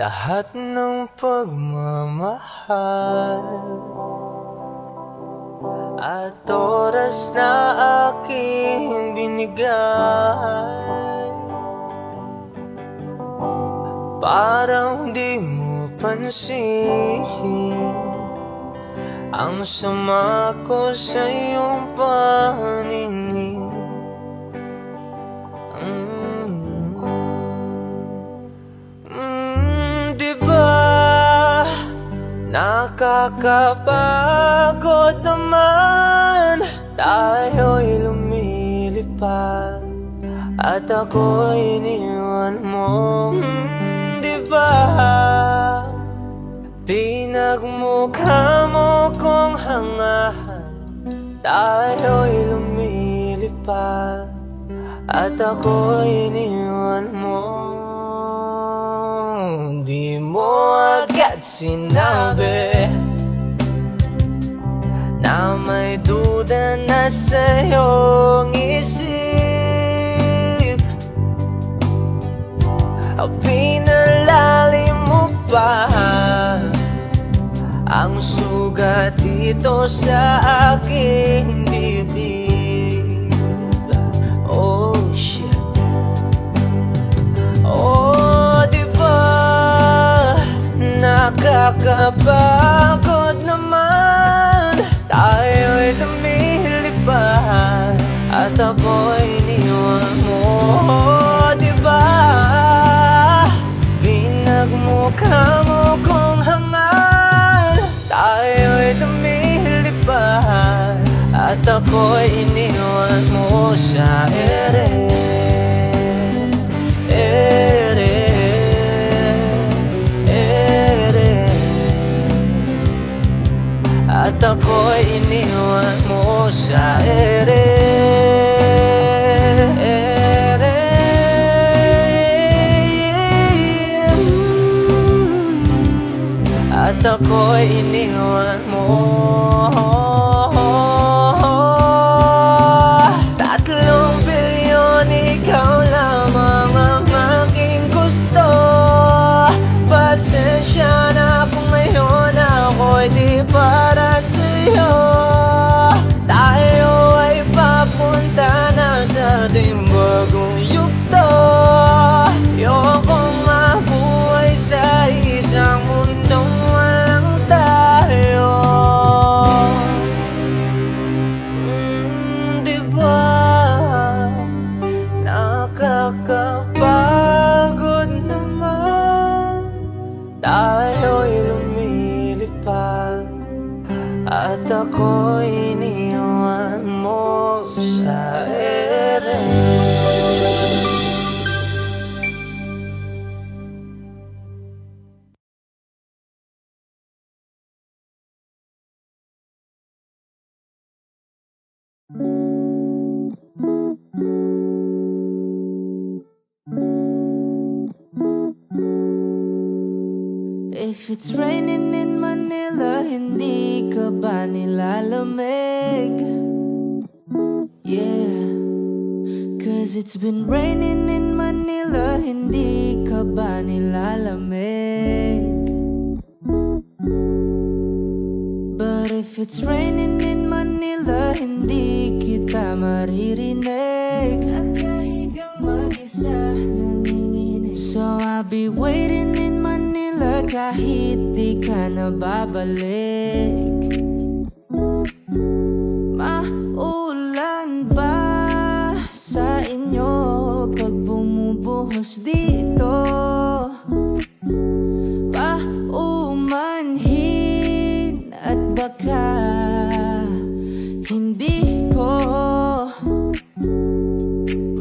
lahat ng pagmamahal at oras na aking binigay. Parang di mo pansin ang sama ko sa iyong paninig. Nakakapagod naman, tayo'y lumilipad at ako'y iniwan mo. Diba pinagmukha mo kong hangahan, tayo'y lumilipad at ako'y iniwan mo. Di mo agad sinabi na may duda na sa iyong isip. Pinalalim mo pa ang sugat dito sa aking bibig. Oh shit. Oh, diba nakakapagod naman, tayo'y lumilipad at ako'y iniwan mo. Diba pinagmukha mo kong hangal, tayo'y lumilipad at ako'y iniwan mo sa ere. At ako'y iniwan mo sa ere. At ako'y iniwan mo. 3 bilyon, ikaw lamang ang aking gusto. Pasensya na kung ngayon ako'y di para sa'yo. Tayo ay papunta na sa ating bagong yugto. Ayokong mabuhay sa isang mundong walang tayo. Diba nakakapagod naman, tayo'y lumilipad at ako'y iniwan mo sa ere. If it's raining in Manila, hindi ka ba nilalamig? Yeah, 'cause it's been raining in Manila, hindi ka ba nilalamig? But if it's raining in Manila, hindi kita maririnig. Nakahigang mag-isa, nanginginig. So I'll be waiting in Manila kahit di ka na babalik. Maulan ba sa inyo pag bumubuhos dito? Paumanhin at baka hindi ko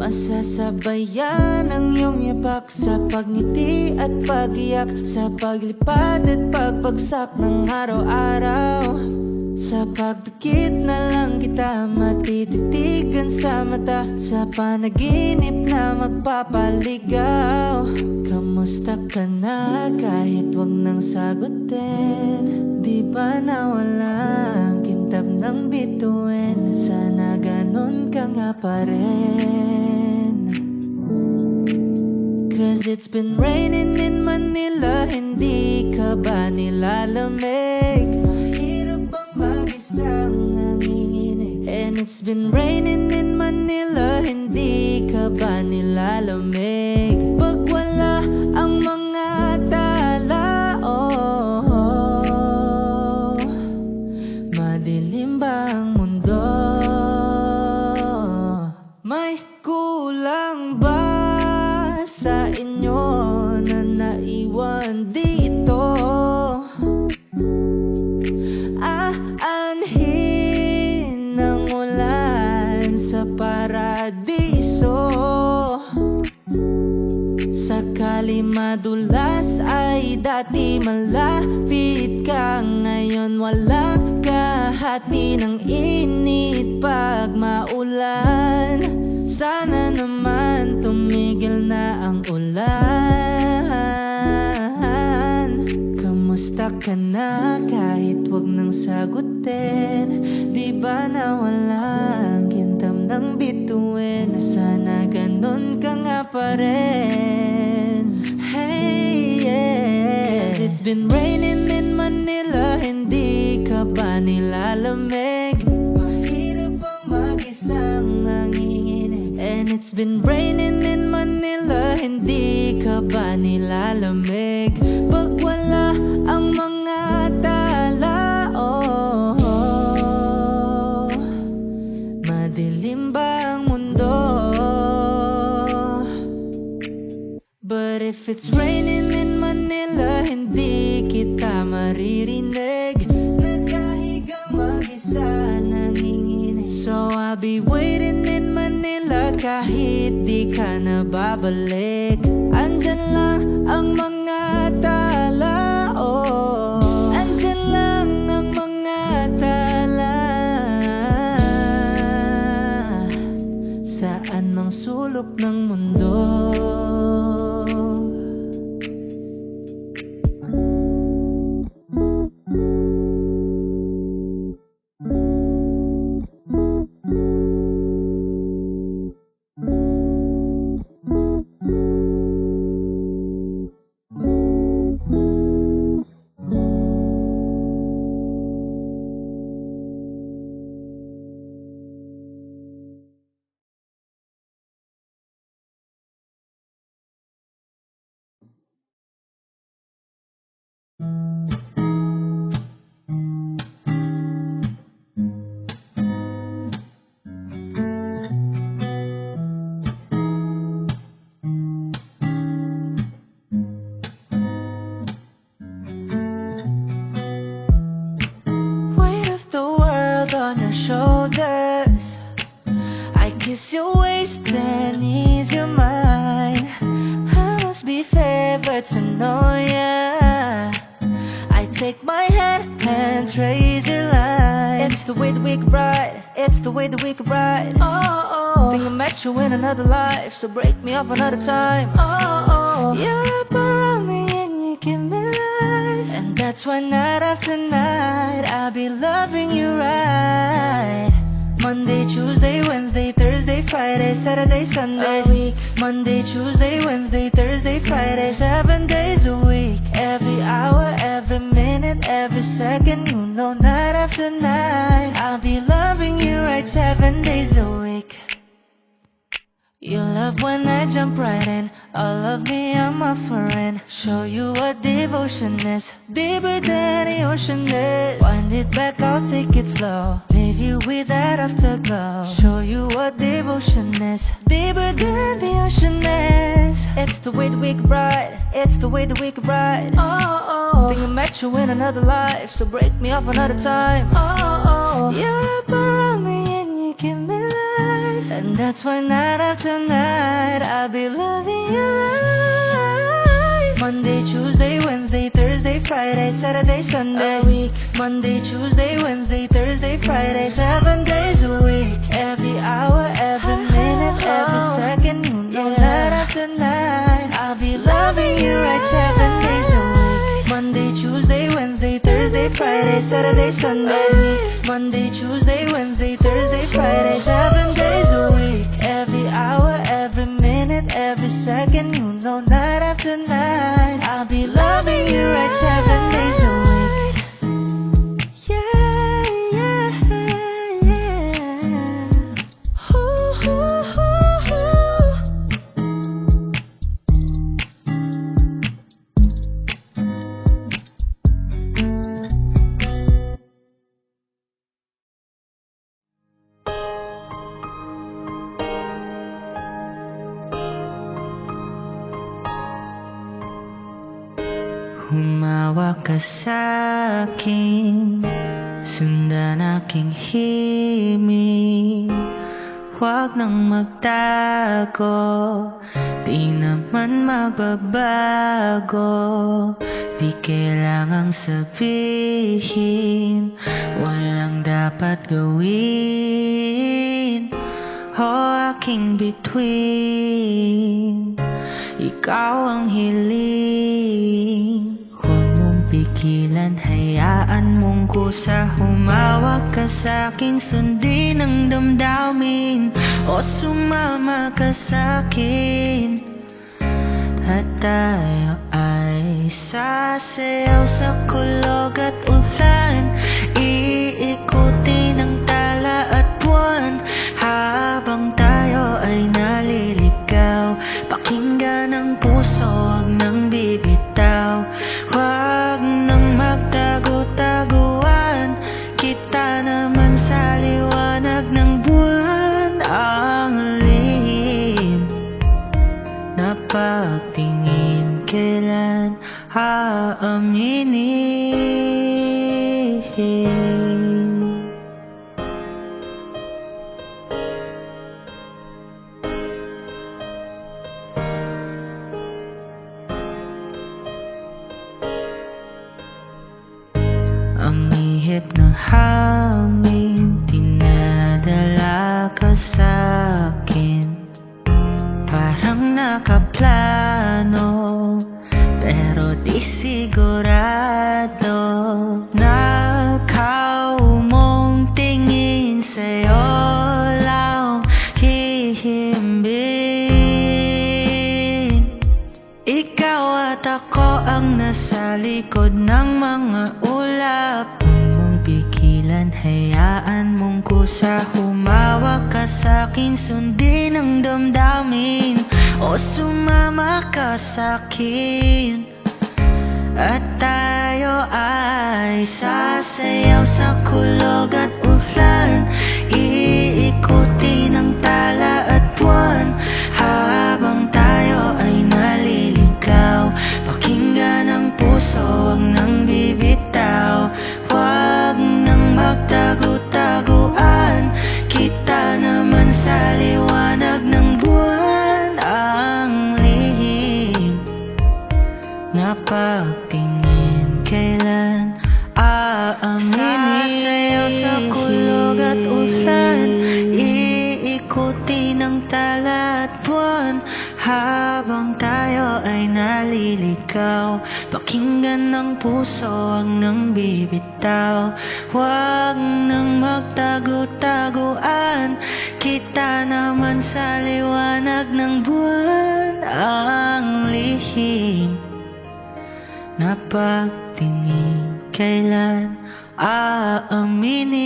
masasabayan ang iyong yapak sa pagngiti at pagiyak, sa paglipad at pagbagsak ng araw-araw. Sa pagdikit na lang kita matititigan sa mata, sa panaginip na magpapaligaw. Kamusta ka na kahit wag nang sagutin? Di ba nawala ang kintab ng bituin? Sana ganon ka nga pa rin. 'Cause 'Cause it's been raining in Manila, hindi ka ba nilalamig? Mahirap bang mag-isang nanginginig? And it's been raining in Manila, hindi ka ba nilalamig? Pag wala ang mga tala, madilim ba ang mundo? May kulang ba sa inyo na naiwan dito? Aanhin ng ulan sa paradiso. Sakali madulas ay dati malapit ka, ngayon wala kahati ng init pag maulan. Sana naman tumigil na ang ulan. Kamusta ka na kahit wag nang sagutin? Di ba nawalang kintam ng bituin? Sana ganun ka nga pa rin. Hey, yeah. 'Cause it's been raining in Manila, hindi ka ba nilalamig? Mahirap bang mag-isang nanginginig? And it's been raining in Manila, hindi ka ba nilalamig? Pag wala ang mga tala, madilim ba ang mundo? But if it's raining in Manila, hindi kita maririnig. Nagkahigang mag-isa, nanginginig. So I'll be waiting in Manila kahit di ka na babalik. Andyan lang ang mga tala, andyan lang ang mga tala. Saan mang sulok ng mundo. On your shoulders, I kiss your waist and ease your mind. I must be favored to know ya. I take my hand and trace your line. It's the way that we could ride, it's the way that we could ride. Think I met you in another life, so break me off another time. You're up around me and you give me life, and that's why night after night I'll be loving you right. Monday, Tuesday, Wednesday, Thursday, Friday, Saturday, Sunday, a week. Monday, Tuesday, Wednesday, Thursday, Friday, 7 days a week. Every hour, every minute, every second, you know, night after night I'll be loving you right 7 days a week. You love when I jump right in, all of me I'm offering. Show you what devotion is, deeper than the ocean is. Wind it back, I'll take it slow, leave you with that afterglow. Show you what devotion is, deeper than the ocean is. It's the way that we could ride, it's the way that we could ride. Think I met you in another life, so break me off another time. You're up around me and you give me life, and that's why night after night I'll be loving you right. Monday, Tuesday, Wednesday, Thursday, Friday, Saturday, Sunday, a week. Monday, Tuesday, Wednesday, Thursday, Friday, 7 days a week. Every hour, every minute, every second, you know, night after night I'll be loving you right 7 days a week. Monday, Tuesday, Wednesday, Thursday, Friday, Saturday, Sunday. Monday, Tuesday, Wednesday, Thursday, Friday, 7 days a week. Every hour, every minute, every second, you know, night tonight. I'll be loving you right 7 days a week. Yeah, yeah, yeah. Ooh, ooh, ooh, ooh. Humawak ka sa'kin, sundan aking himig. Huwag nang magtago, di naman magbabago. Di kailangang sabihin, walang dapat gawin. O aking bituin, ikaw ang hiling. Huwag mong pigilan, hayaan mong kusa. Humawak ka sa'kin, sundin ang damdamin. O sumama ka sa'kin, at tayo ay sasayaw sa kulog at ulan. Iikutin ang tala at buwan, habang tayo ay naliligaw. Pakinggan ang puso, huwag nang bibitaw. Huwag nang magtago-taguan, kita naman sa liwanag ng buwan. Ang lihim na pagtingin, kailan aaminin? Ang ihip ng hangin, dinadala ka sa'kin. Parang nakaplano, pero di sigurado. Nakaw mong tingin, sa'yo lang hihimbing. Ikaw at ako ang nasa likod ng mga ulap. Huwag mong pigilan, hayaan mong kusa. Humawak ka sa'kin, sundin ang damdamin. O sumama ka sa'kin, at tayo ay sasayaw sa kulog at ulan. Iikutin ang tala at buwan, habang tayo ay naliligaw. Pakinggan ang puso, huwag nang bibitaw. Huwag nang magtago-taguan, kita naman sa liwanag ng buwan. Ang lihim na pagtingin, kailan aaminin? Sasayaw sa kulog at ulan, iikutin ang tala at buwan, habang tayo ay naliligaw. Pakinggan ng puso, huwag nang bibitaw. Huwag nang magtago-taguan, kita naman sa liwanag ng buwan. Ang lihim na pagtingin, kailan aaminin?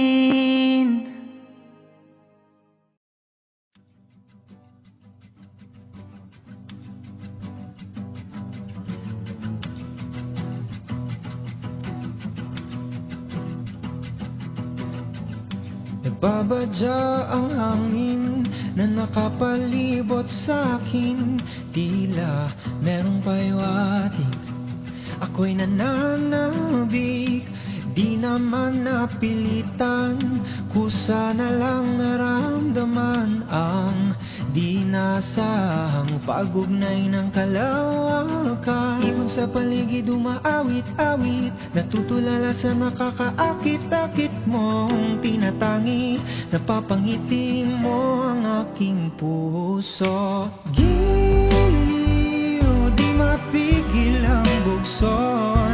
Nagbabadya ang hangin na nakapalibot sa'kin. Tila merong pahiwatig, ako'y nananabik. Di naman napilitan, kusa na lang naramdaman ang di nasahang pag-ugnay ng kalawakan. Ibon sa paligid umaawit-awit, natutulala sa nakakaakit-akit mong tinatangi. Napapangiti mo ang aking puso. Giliw, di mapigil ang bugso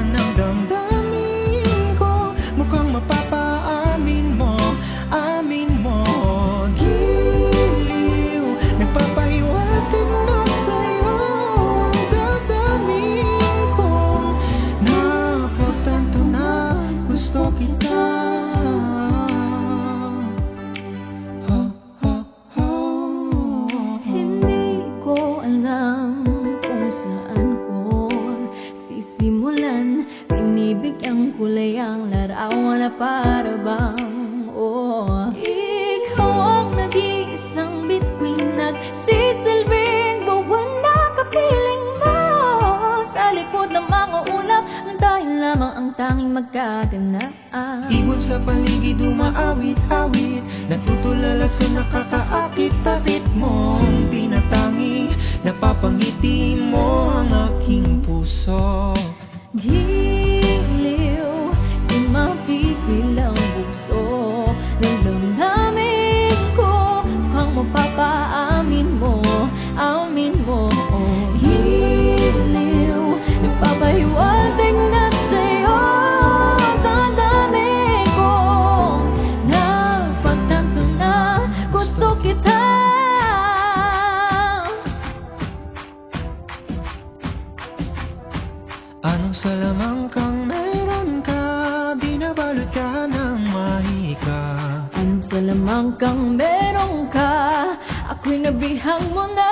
ng damdamin ko. Mukhang mapapaamin mo, amin mo. Giliw, nagpapahiwatig na sa'yo ang asawa na para bang ikaw ang nag-iisang bituin, nagsisilbing buwan na kapiling mo. Sa likod ng mga ulap, tayo lamang ang tanging magkaganap. Ibon sa paligid umaawit-awit, natutulala sa nakakaakit-akit mong tinatangi. Napapangiti mo ang aking puso. Giliw, di mapipil ang bugso ng damdamin ko. Mukhang mapapaamin mo, amin mo. Giliw, nagpapahiwatig na sa'yo. Damdamin ko, nagpagtanto na gusto kita. Anong salamang kang meron ka, binabalot ka ng mahika. Anong salamang kang meron ka, ako'y nabihang mo na.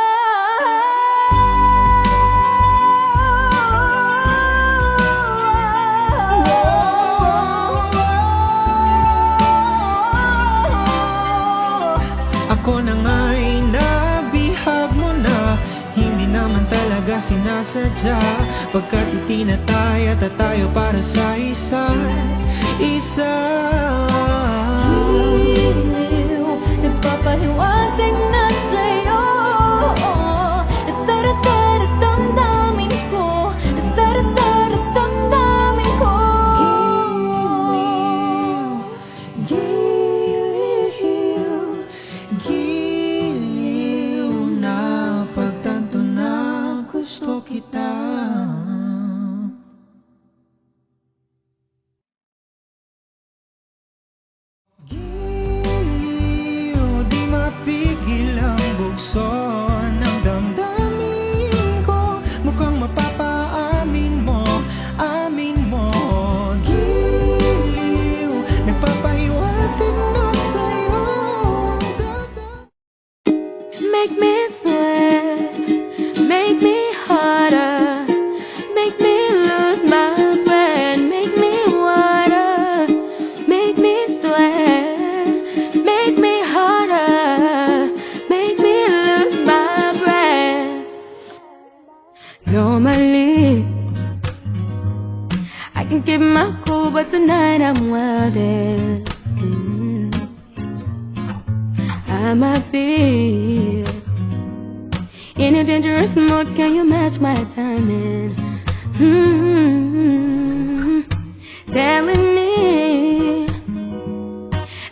Ako na nga'y nabihag mo na, hindi naman talaga sinasadya. Pagkat itinataya tayo para sa isa't isa. Giliw, nagpapahiwatig na sa'yo. Tara-tara, damdamin ko. Tara-tara, damdamin ko. Giliw, giliw na pagtanto na gusto kita. Giliw, di mapigil ang bugso ng damdamin ko. Mukhang mapapaamin mo, amin mo. Giliw, nagpapahiwatig na sa'yo ang damdamin. Make me sweat, make me harder, make me lose my breath, make me water, make me sweat, make me harder, make me lose my breath. Normally, I can keep my cool, but tonight I'm wildin'. I might be in a dangerous mood, can you match my timing? Telling me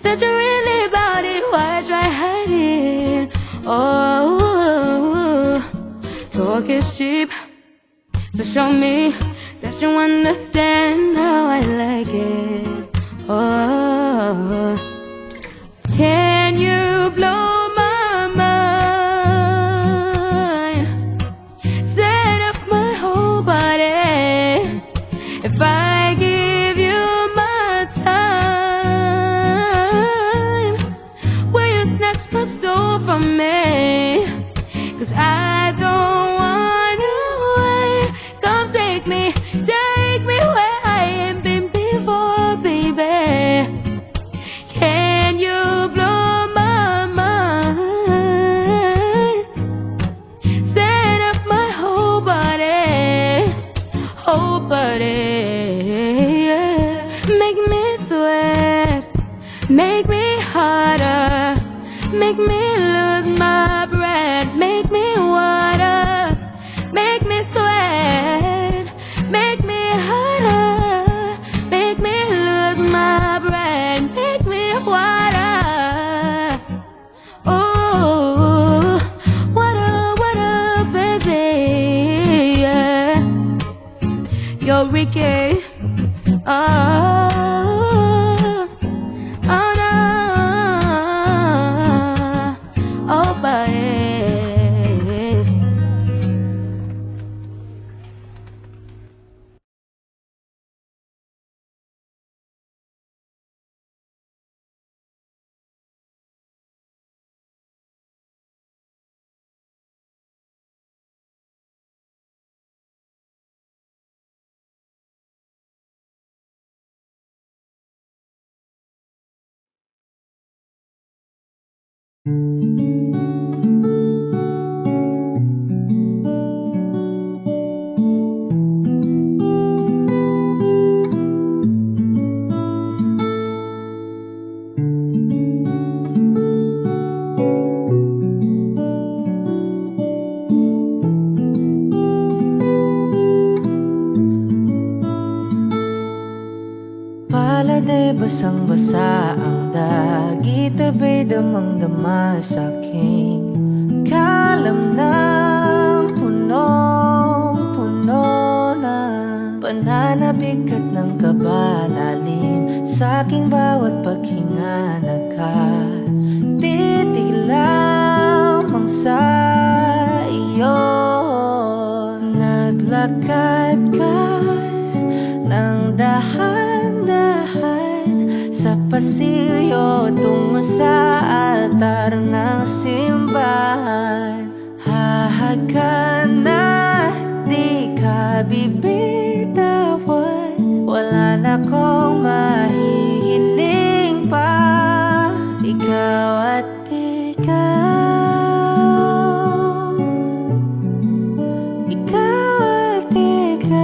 that you're really about it, why try hiding? Oh, talk is cheap, so show me that you understand how I like it. Oh, can you blow my mind, set up my whole body? If I give you my time, will you snatch my soul from me? 'Cause I don't wanna wait. Come take me where I ain't been before, baby. Can you blow my mind, set up my whole body, yeah. Make me sweat, make me harder, make me lose my breath, make me water, make me sweat, make me harder, make me lose my breath, make me water. Oh, water, baby, yeah. Yo, Ricky, oh, no, oh, buddy. Paladay basang-basa ang dagit, abay damang-dama sa aking kalam ng punong-puno na pananabik at ng kabalalim sa aking bawat paghinga. Nakatitig lamang sa iyo, naglakad ka ng dahan-dahan sa pasilyo tungo sa altar ng simbahan. Hahagan na di ka bibitawan, wala na akong mahihiling pa. Ikaw at ikaw, ikaw at ikaw,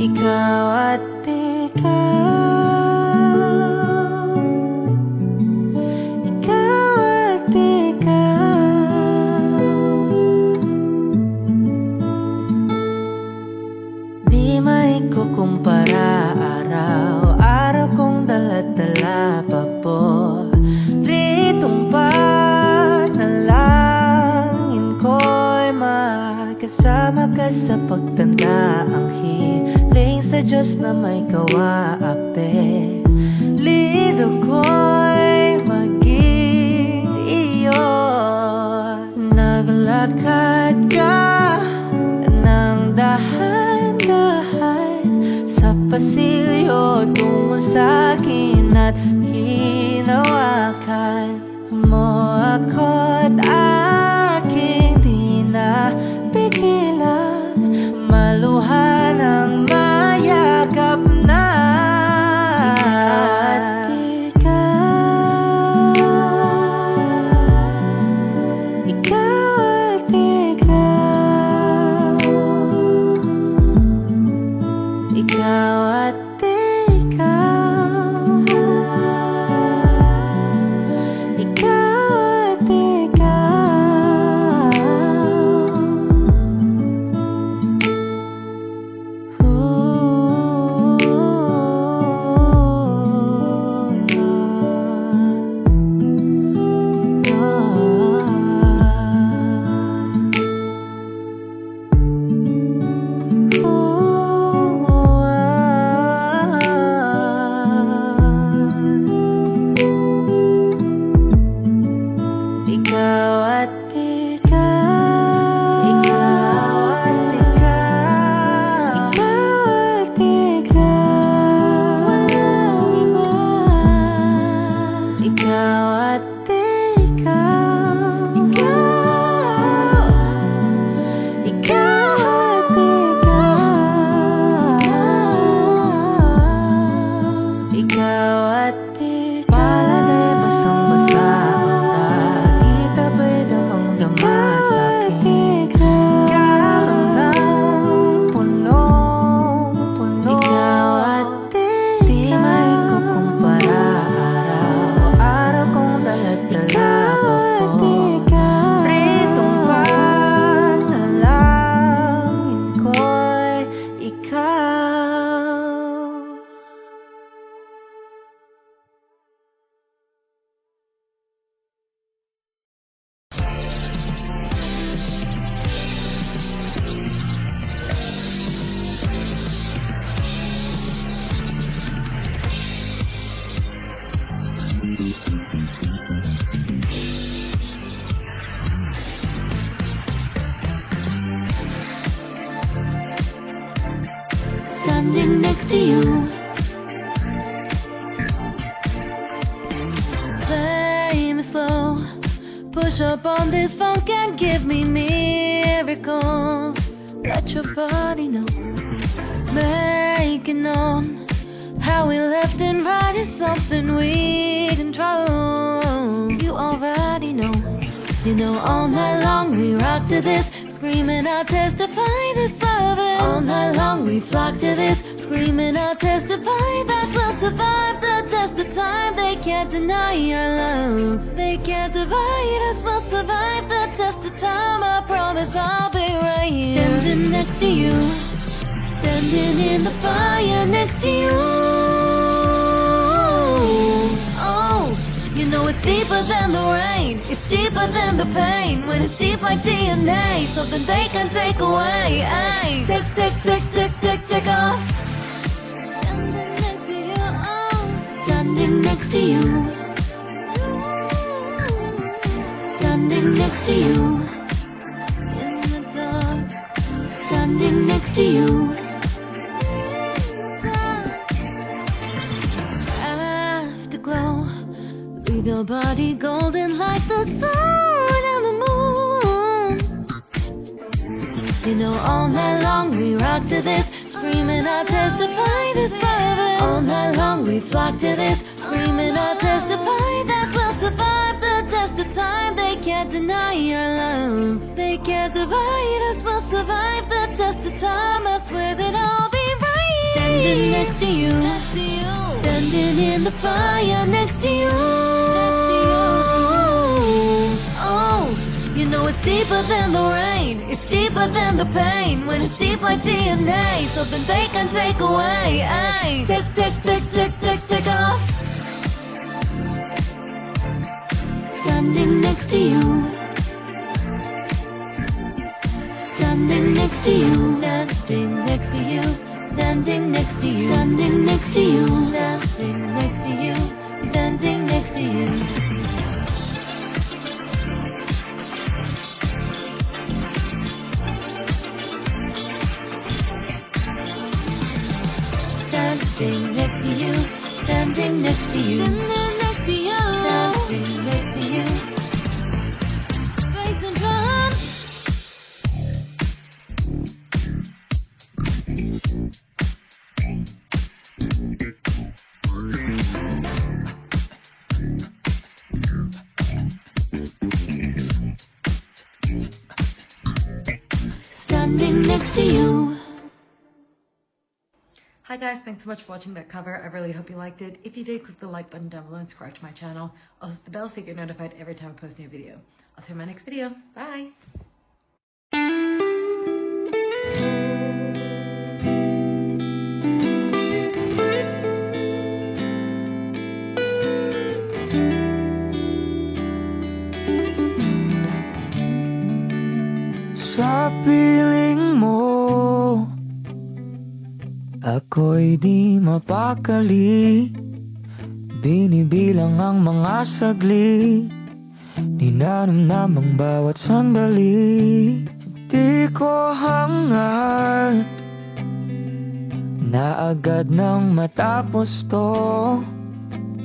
ikaw at ikaw, ikaw at ikaw. Di maikukumpara, araw-araw kong dala-dala paboritong panalangin ko'y makasama ka sa pagtanda. Ang hiling sa Diyos na may kawaape, lido ko'y maging iyo. Naglakad ka ng dahan-dahan sa pasilyo tungo sa akin at hinawakan mo ako't aking di na pigilan, maluhan ang mayakap na. Ikaw at ikaw, ikaw at ikaw, ikaw at ikaw. Ikaw at ikaw, ikaw at ikaw, ikaw at ikaw, walang iba. Ikaw at ikaw, ikaw, ikaw at ikaw, ikaw at ikaw. Paladay basang-basa ang dagit, abay damang-dama sa aking kalam ng punong-puno. Ikaw at ikaw, di maikukumpara, araw-araw kong dala-dala paboritong panalangin ko'y ikaw. Standing next to you, play me slow, push up on this funk and give me miracles. Let your body know, make it known how we left and right is something we control. You already know. You know, all night long we rock to this, screaming out, testify this love it. All night long we flock to this, screaming out, testify that we'll survive the test of time. They can't deny our love. They can't divide us. We'll survive the test of time. I promise I'll be right here, standing next to you, standing in the fire next to you. Oh, you know it's deeper than the rain, it's deeper than the pain. When it's deep like DNA, something they can take away. Ay, take off. Standing next to you, standing next to you, in the dark, standing next to you. Afterglow, leave your body golden like the sun and the moon. You know, all night long we rock to this, screaming out, testify this forever. All night long we flock to this, screaming out, testify that we'll survive the test of time. They can't deny our love. They can't divide us. We'll survive the test of time. I swear that I'll be right, standing next to you, standing in the fire next to you. Oh, you know it's deeper than the rain, it's deeper than the pain. When it's deep like DNA, something they can take away. Ay, take off. Standing next to you, standing next to you, standing next to you, standing next to you, standing next to you, standing next to you, standing next to you. Standing next to you, standing next to you, standing next to you, standing next to you. Bass and drums. Standing next to you. Hi guys, thanks so much for watching that cover. I really hope you liked it. If you did, click the like button down below and subscribe to my channel. Also hit the bell so you get notified every time I post a new video. I'll see you in my next video. Bye! Sa piling mo, ako'y di mapakali. Binibilang ang mga saglit, ninanamnam ang bawat sandali. Di ko hangat na agad nang matapos to.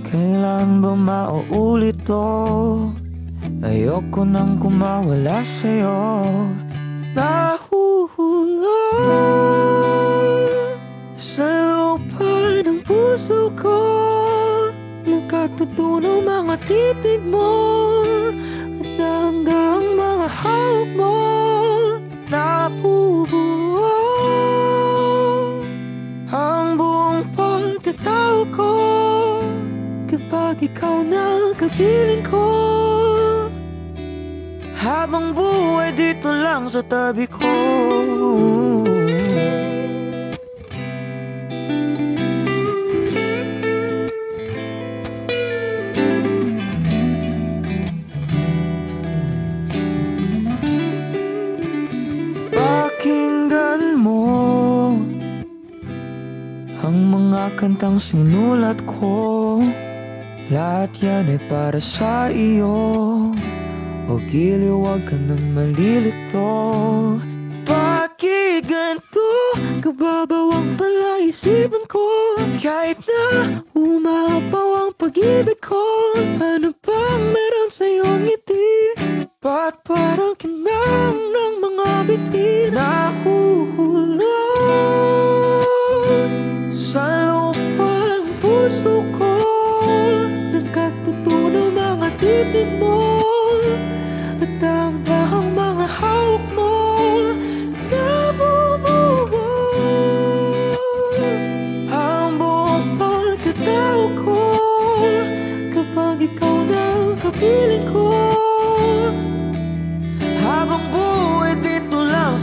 Kailan ba mauulit to? Ayoko nang kumawala sa'yo. Nahuhulog sa lupa ng puso ko, nakatutunaw mga titig mo at hanggang mga hawak mo. Napubuo ang buong pagkatao ko kapag ikaw na kapiling ko. Habang buhay dito lang sa tabi ko. Pakinggan mo ang mga kantang sinulat ko. Lahat yan ay para sa iyo. O giliw, wag ka nang malilito. Bakit ganito? Kababaw ang palaisipan ko. Kahit na umapaw ang pag-ibig ko, ano bang meron sa'yong ngiti? Ba't parang kinang ng mga biti? Nahuhulog sa lupa ang puso ko,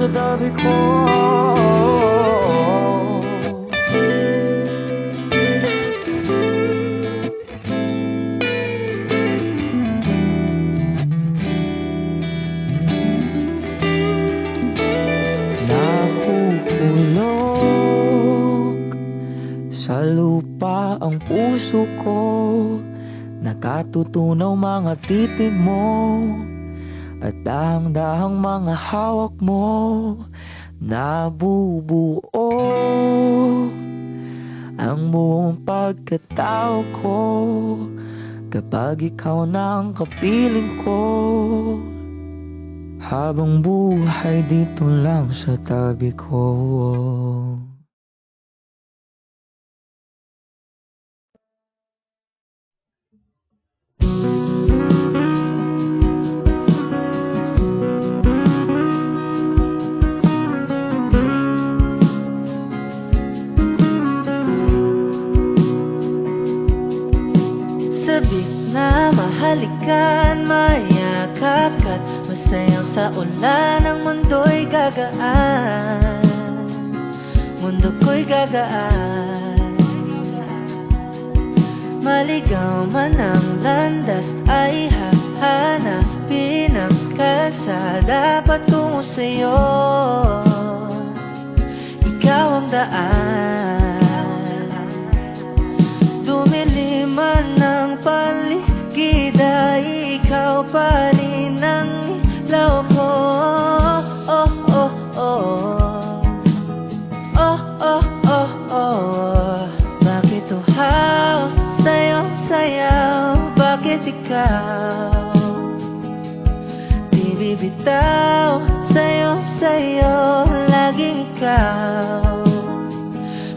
sa tabi ko. Nahuhulog sa lupa ang puso ko, nakatutunaw mga titig mo, at dahang-dahang mga hawak mo. Nabubuo ang buong pagkatao ko kapag ikaw na ang kapiling ko. Habang buhay dito lang sa tabi ko. Sabik na mahalikan, mayakap ka't masayaw sa ulan. Ang mundo'y gagaan, mundo ko'y gagaan. Maligaw man ang landas ay hahanapin ang kalsada patungo sa'yo. Ikaw ang daan, dumili man ang paligid ay ikaw pa rin ang ilaw ko. Oh, oh, oh. Oh, oh, oh, oh. Bakit uhaw sa'yong sayaw? Bakit ikaw di bibitaw? Sa'yong sayo, laging ikaw.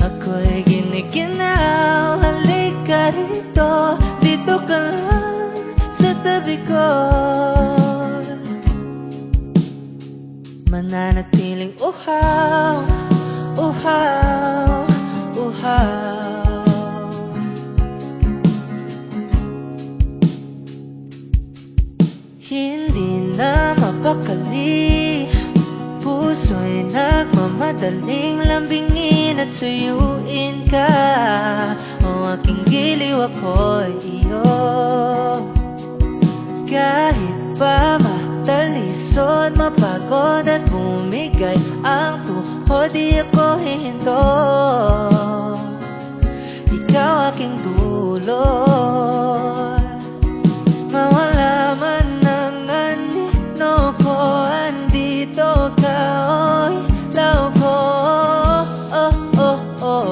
Ako'y giniginaw, halika rito, dito ka lang sa tabi ko. Mananatiling uhaw, uhaw, uhaw. Hindi na mapakali, puso'y nagmamadaling lambingin at suyuin ka. O aking giliw, ako'y iyo. Kahit pa matalisod, mapagod at bumigay ang tuhod, di ako hihinto. Ikaw aking dulot, mawala man ang anino ko, andito ka, oh, ilaw ko. Oh, oh, oh.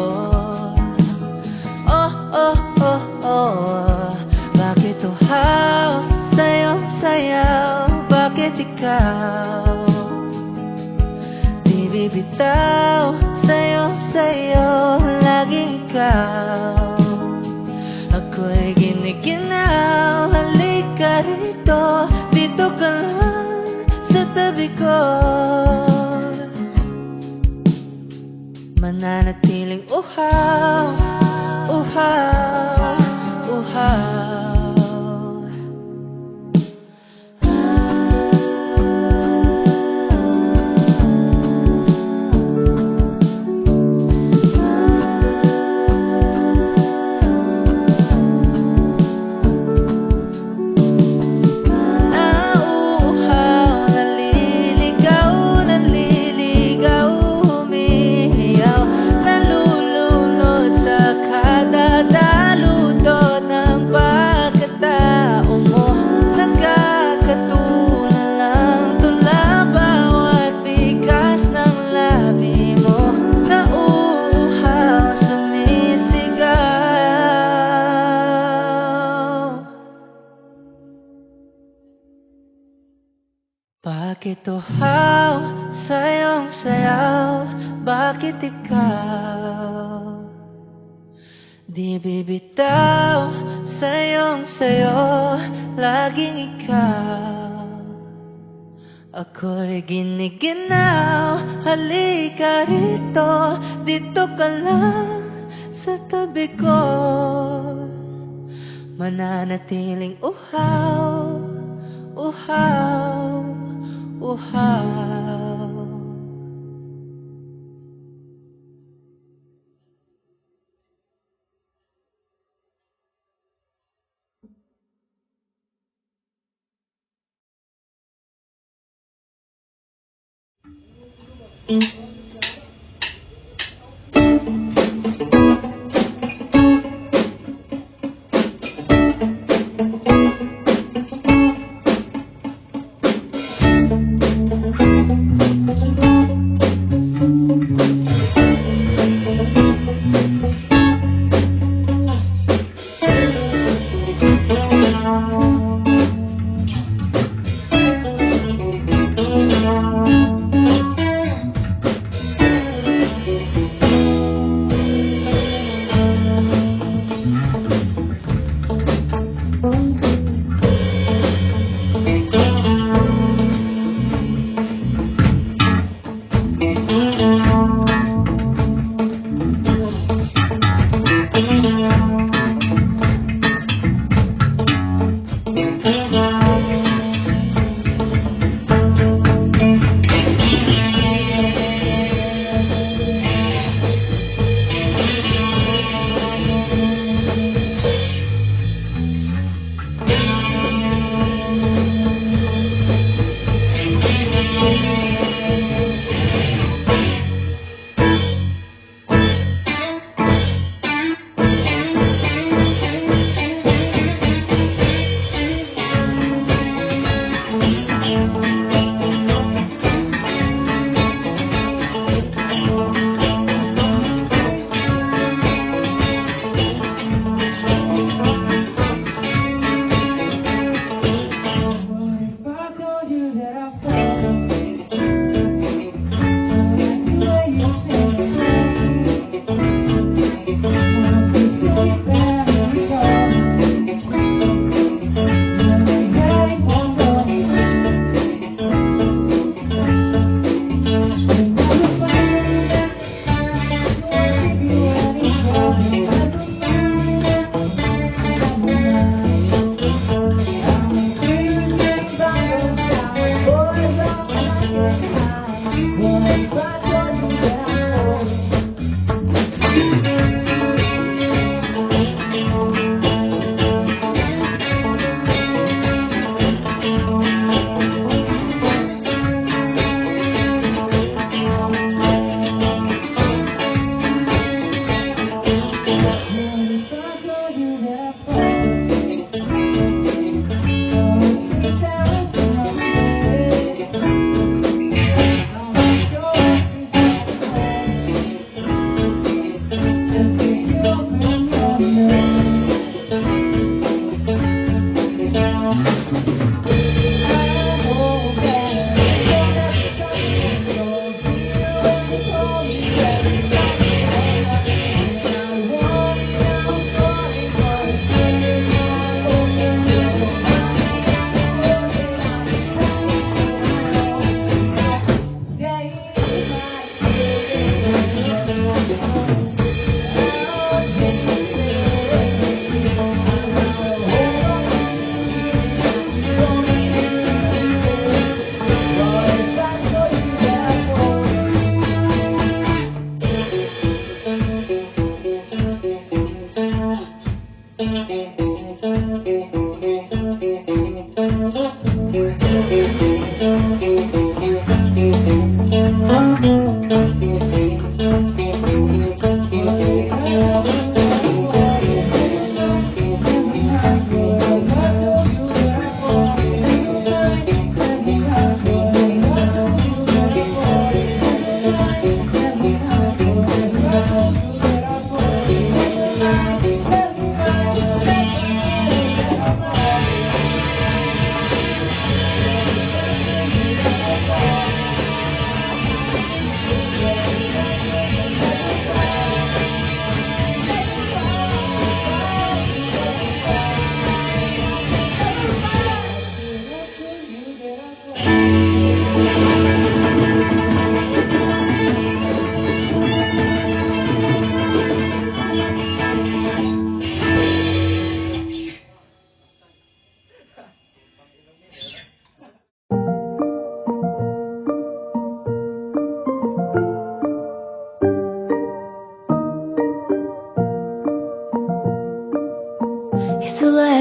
Oh, oh, oh, oh. Bakit uhaw sa'yong sayaw? Bakit ikaw di bibitaw? Sa'yong sayo, laging ikaw. Ako'y giniginaw, halika rito, dito ka lang sa tabi ko. Mananatiling uhaw, uhaw, uhaw. Bakit uhaw sa'yong sayaw? Bakit ikaw di bibitaw? Sa'yong sayo, laging ikaw. Ako'y giniginaw, halika rito, dito ka lang sa tabi ko. Mananatiling uhaw, uhaw, uhaw.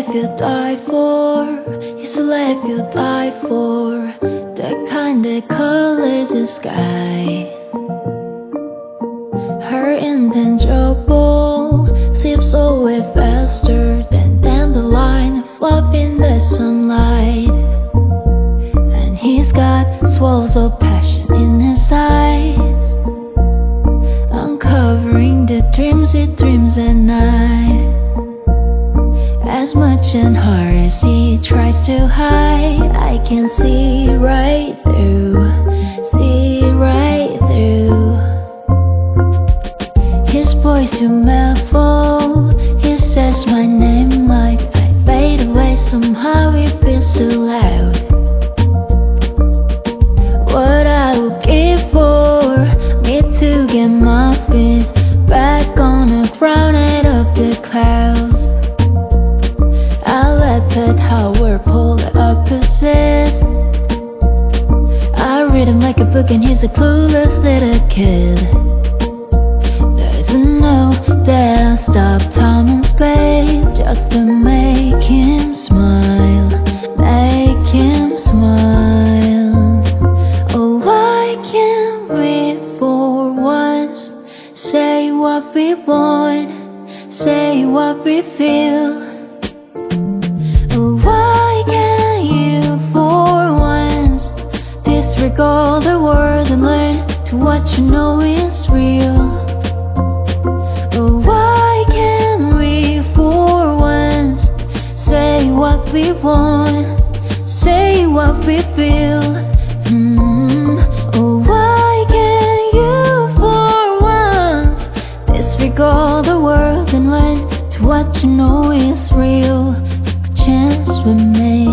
life you die for, it's the life you die for, the kind that colors the sky. voice you muffle. He says my name like I fade away. Somehow it feels so loud. What I would give for me to get my feet back on the ground and up the clouds. I laugh at how we're polar opposites. I read him like a book and he's a clueless little kid. Doesn't know that I stopped time and space just to make him smile, make him smile. Oh, why can't we for once say what we want, say what we feel? Oh, why can't you for once disregard the words and learn to what you know is real? Oh, why can't we for once say what we want, say what we feel? Oh, why can't you for once disregard the world and learn to what you know is real? Take a chance with me.